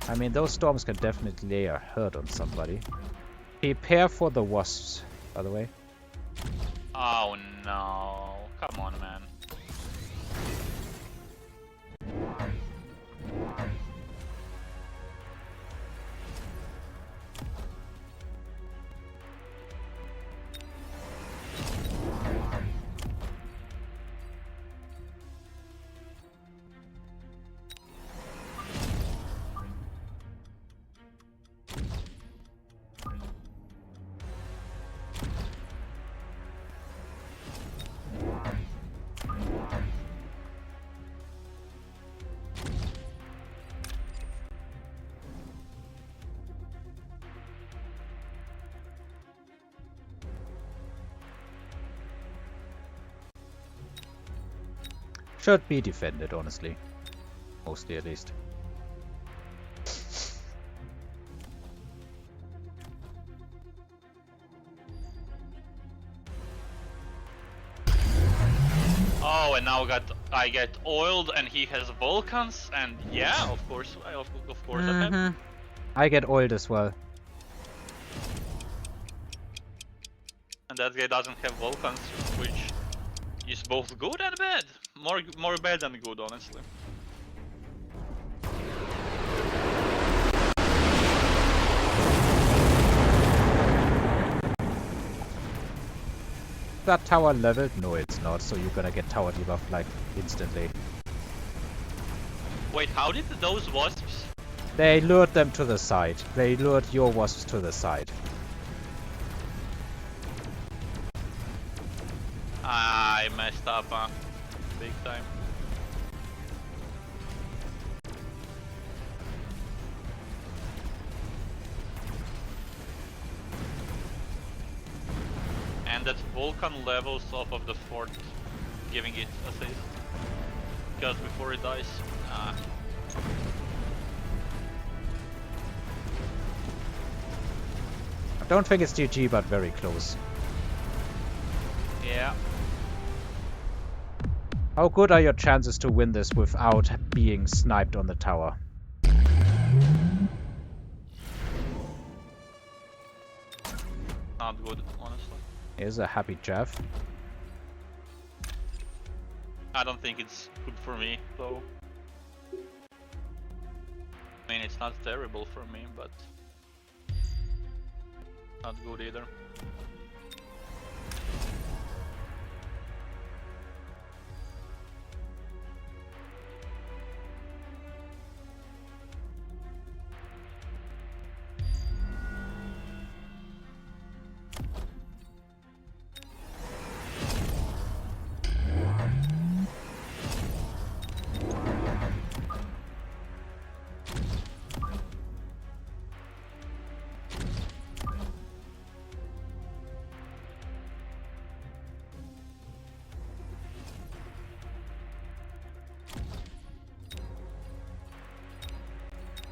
I mean, those storms can definitely lay a hurt on somebody. Prepare for the wasps, by the way. Oh no. Come on, man. Should be defended, honestly. Mostly, at least. Oh, and now I get oiled, and he has Vulcans, and yeah, of course, I have. I get oiled as well. And that guy doesn't have Vulcans, which is both good and bad. More bad than good, honestly. That tower leveled? No, it's not. So you're gonna get tower debuff like instantly. Wait, how did those wasps? They lured them to the side. They lured your wasps to the side. I messed up, big time. And that Vulcan levels off of the fort, giving it assist. Because before it dies, I don't think it's GG, but very close. yeah. How good are your chances to win this without being sniped on the tower? Not good, honestly. Here's a happy Jeff. I don't think it's good for me, though. I mean, it's not terrible for me, but not good either.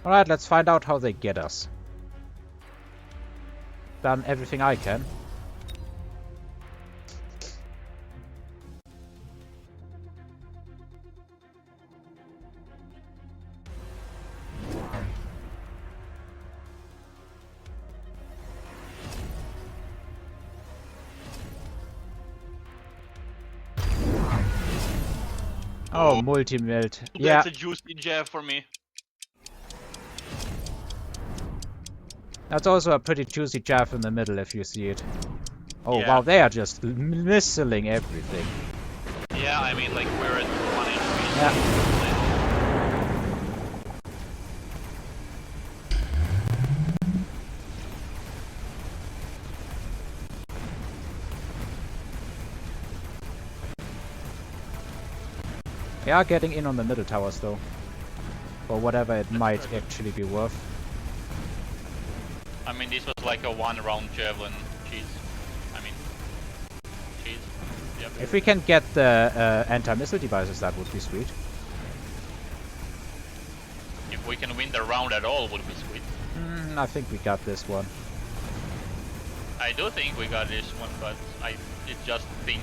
Alright, let's find out how they get us. Done everything I can. Oh, multi-melt. Yeah. That's a juicy jab for me. That's also a pretty juicy jab in the middle if you see it. Oh Yeah. wow, they are just missiling everything. Yeah, I mean, like, we're at 1 HP. Yeah. They are getting in on the middle towers though. For whatever it might actually be worth. I mean, this was like a one-round javelin cheese. I mean, cheese. Yep. If we can get the anti-missile devices, that would be sweet. If we can win the round at all, would be sweet. I think we got this one. I do think we got this one, but it's just think.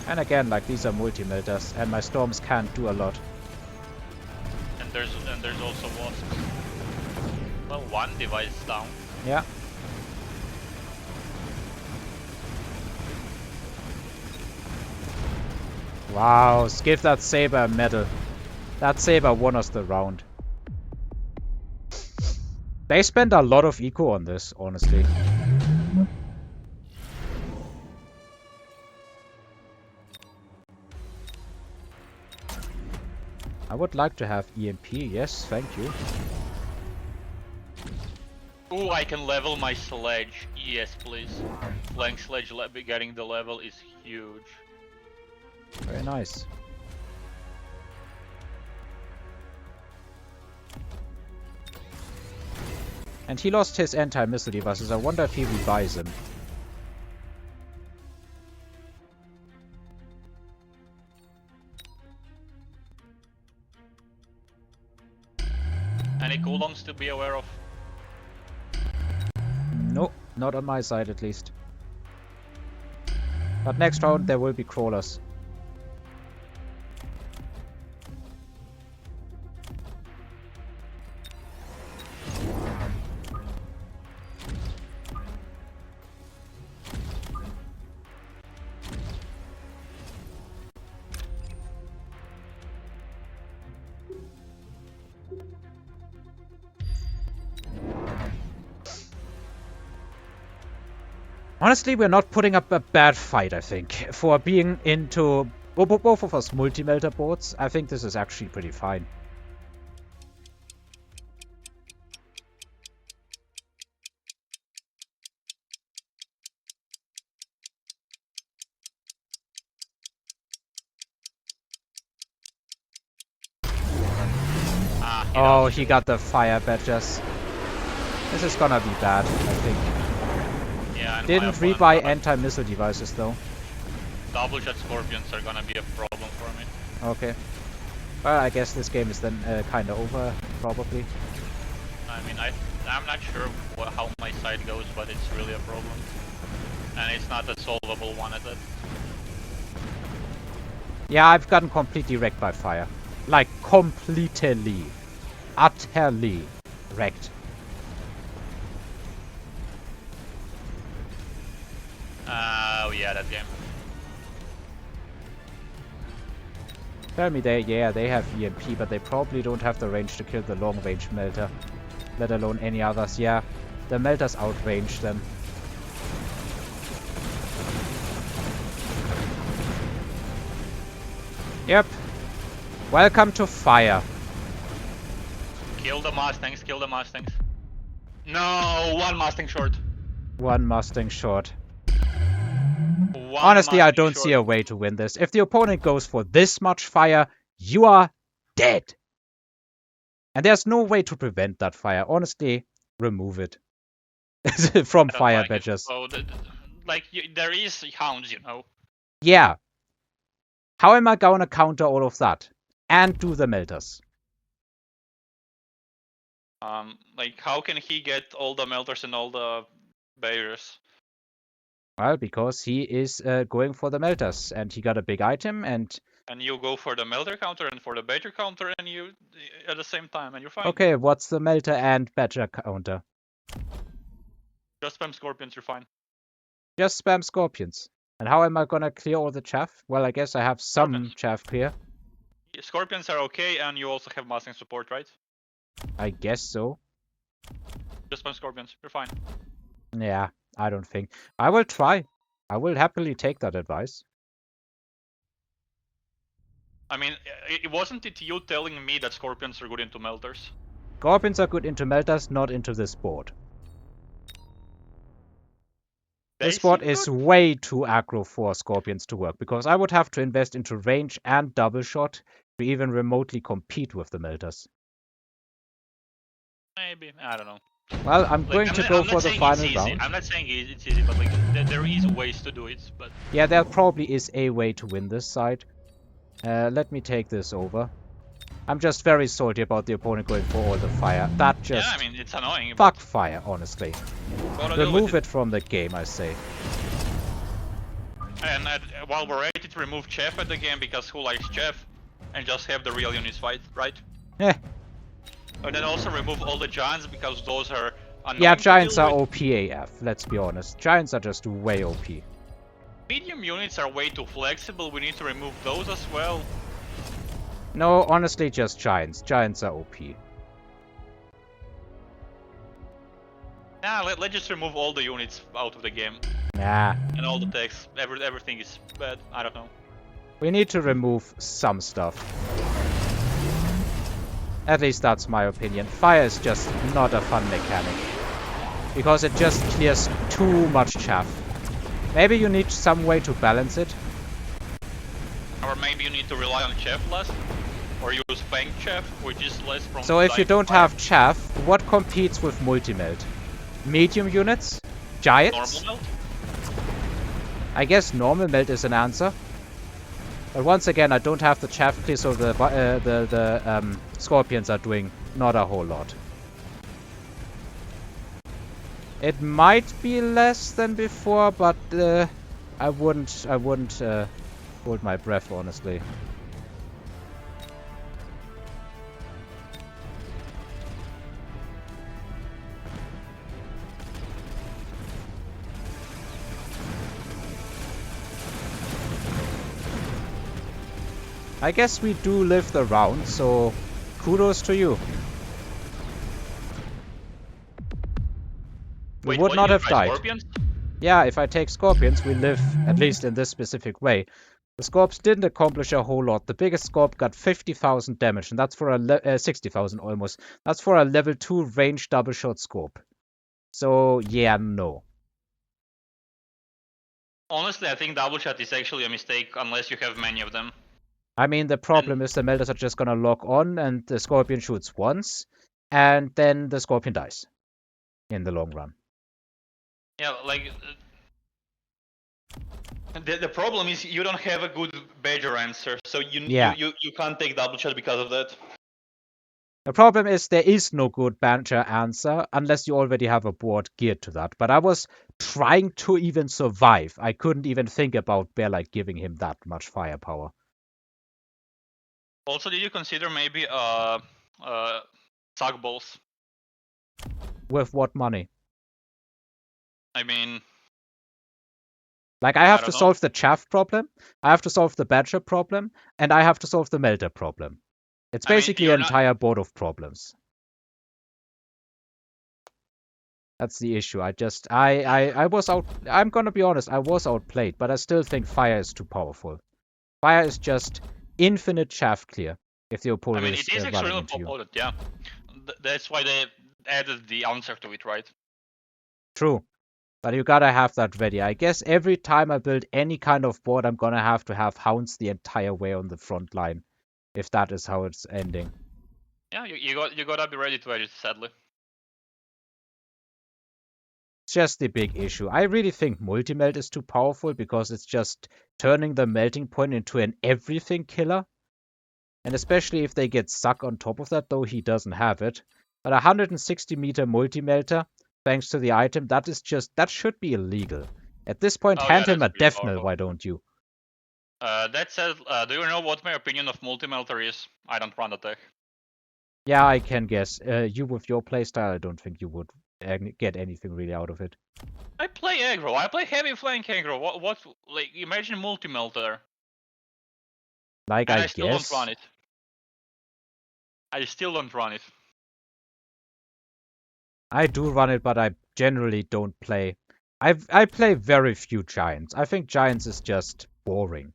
And again, like, these are multi-melters, and my storms can't do a lot. there's also wasps. Well, one device down. Yeah. Wow, give that saber a medal. That saber won us the round. They spent a lot of eco on this, honestly. I would like to have EMP, yes, thank you. Ooh, I can level my sledge. Yes, please. Flank sledge getting the level is huge. Very nice. And he lost his anti-missile devices. I wonder if he rebuys them. Any cooldowns to be aware of? No, not on my side at least. But next round there will be crawlers. Honestly, we're not putting up a bad fight, I think. For being into both of us multi-melter boards, I think this is actually pretty fine. Oh, he got the fire badges. This is gonna be bad, I think. Yeah, and didn't rebuy anti-missile devices though. Double shot scorpions are gonna be a problem for me. Okay. Well, I guess this game is then kinda over, probably. I mean, I'm not sure how my side goes, but it's really a problem. And it's not a solvable one at it. Yeah, I've gotten completely wrecked by fire. Like, completely. Utterly wrecked. Oh yeah, that game. Tell me they have EMP, but they probably don't have the range to kill the long range melter. Let alone any others. Yeah, the melters outrange them. Yep. Welcome to fire. Kill the Mustangs, kill the Mustangs. No, one Mustang short. One Mustang short. Honestly, I don't see a way to win this. If the opponent goes for this much fire, you are dead. And there's no way to prevent that fire. Honestly, remove it. From fire like badges. Oh, there is hounds, you know. Yeah. How am I gonna counter all of that? And do the melters? Like, how can he get all the melters and all the barriers? Well, because he is going for the melters, and he got a big item, and you go for the melter counter and for the badger counter, and you at the same time, and you're fine. Okay, what's the melter and badger counter? Just spam scorpions, you're fine. Just spam scorpions. And how am I gonna clear all the chaff? Well, I guess I have some chaff clear. Scorpions are okay, and you also have Mustang support, right? I guess so. Just spam scorpions, you're fine. Yeah, I don't think. I will try. I will happily take that advice. I mean, wasn't it you telling me that scorpions are good into melters? Scorpions are good into melters, not into this board. This board is way too aggro for scorpions to work, because I would have to invest into range and double shot to even remotely compete with the melters. Maybe, I don't know. Well, I'm going to go for the final round. I'm not saying it's easy, but like there is ways to do it. But yeah, there probably is a way to win this side. Let me take this over. I'm just very salty about the opponent going for all the fire. That just... yeah, I mean, it's annoying. Fuck fire, honestly. Remove it from the game, I say. And while we're at it, remove Chef at the game, because who likes Chef? And just have the real units fight, right? Eh, And then also remove all the giants because those are annoying Yeah, to giants deal are with. OP AF, let's be honest. Giants are just way OP. Medium units are way too flexible, we need to remove those as well. No, honestly, just giants. Giants are OP. Nah, let's just remove all the units out of the game. Nah. And all the text. Everything is bad. I don't know. We need to remove some stuff. At least that's my opinion. Fire is just not a fun mechanic. Because it just clears too much chaff. Maybe you need some way to balance it. Or maybe you need to rely on chaff less. Or use fang chaff, which is less from So if you dying to don't fire. have chaff, what competes with multi-melt? Medium units? Giants? Normal melt? I guess normal melt is an answer. But once again, I don't have the chaff clear, so the scorpions are doing not a whole lot. It might be less than before, but I wouldn't hold my breath, honestly. I guess we do live the round, so kudos to you. We Wait, would what, not you have try died. Scorpions? Yeah, if I take scorpions, we live, at least in this specific way. The Scorps didn't accomplish a whole lot. The biggest Scorp got 50,000 damage, and that's for a 60,000 almost. That's for a level 2 range double shot Scorp. So, yeah, no. Honestly, I think double shot is actually a mistake unless you have many of them. I mean, the problem is the melters are just gonna lock on, and the Scorpion shoots once, and then the Scorpion dies. In the long run. Yeah, like... The problem is you don't have a good Badger answer, so you can't take double shot because of that. The problem is there is no good banter answer unless you already have a board geared to that. But I was trying to even survive. I couldn't even think about Bearlight giving him that much firepower. Also, did you consider maybe suck balls? With what money? I mean... Like, I have I to don't know. solve the chaff problem, I have to solve the badger problem, and I have to solve the melter problem. It's basically an entire board of problems. That's the issue. I was out. I'm gonna be honest. I was outplayed, but I still think fire is too powerful. Fire is just infinite chaff clear if the opponent it is is running extremely into you. potent, yeah. That's why they added the answer to it, right? True, but you gotta have that ready. I guess every time I build any kind of board, I'm gonna have to have hounds the entire way on the front line, if that is how it's ending. Yeah, you gotta be ready to edge it, sadly. It's just the big issue. I really think multi-melt is too powerful because it's just turning the melting point into an everything killer. And especially if they get Suck on top of that, though he doesn't have it. But 160 meter multi-melter, thanks to the item, that should be illegal. At this point, Oh yeah, hand him that's a pretty death knell, powerful. why don't you? That said, do you know what my opinion of multi-melter is? I don't run the tech. Yeah, I can guess. You with your playstyle, I don't think you would get anything really out of it. I play aggro. I play heavy flank aggro. Like, imagine multi-melter. Like, And I I still don't guess. run it. I still don't run it. I do run it, but I generally don't play. I play very few giants. I think giants is just boring.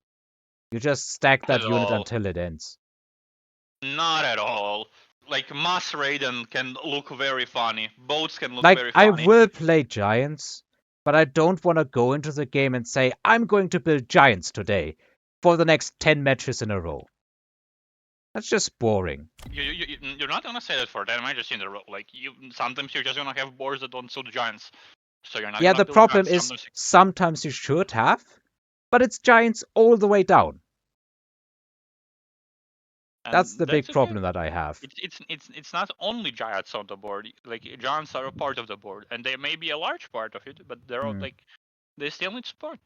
You just stack Not that at unit all. until it ends. Not at all. Like, Mass Raiden can look very funny. Boats can look Like, very I funny. will play giants, but I don't want to go into the game and say, I'm going to build giants today for the next 10 matches in a row. That's just boring. You're not gonna say that for 10 matches in a row. Like, sometimes you're just gonna have boards that don't suit giants. So you're not Yeah, gonna the build problem giants. is sometimes you should have, but it's giants all the way down. That's the big problem that I have. It's not only giants on the board. Like, giants are a part of the board, and they may be a large part of it, but they're all, like, they still need support.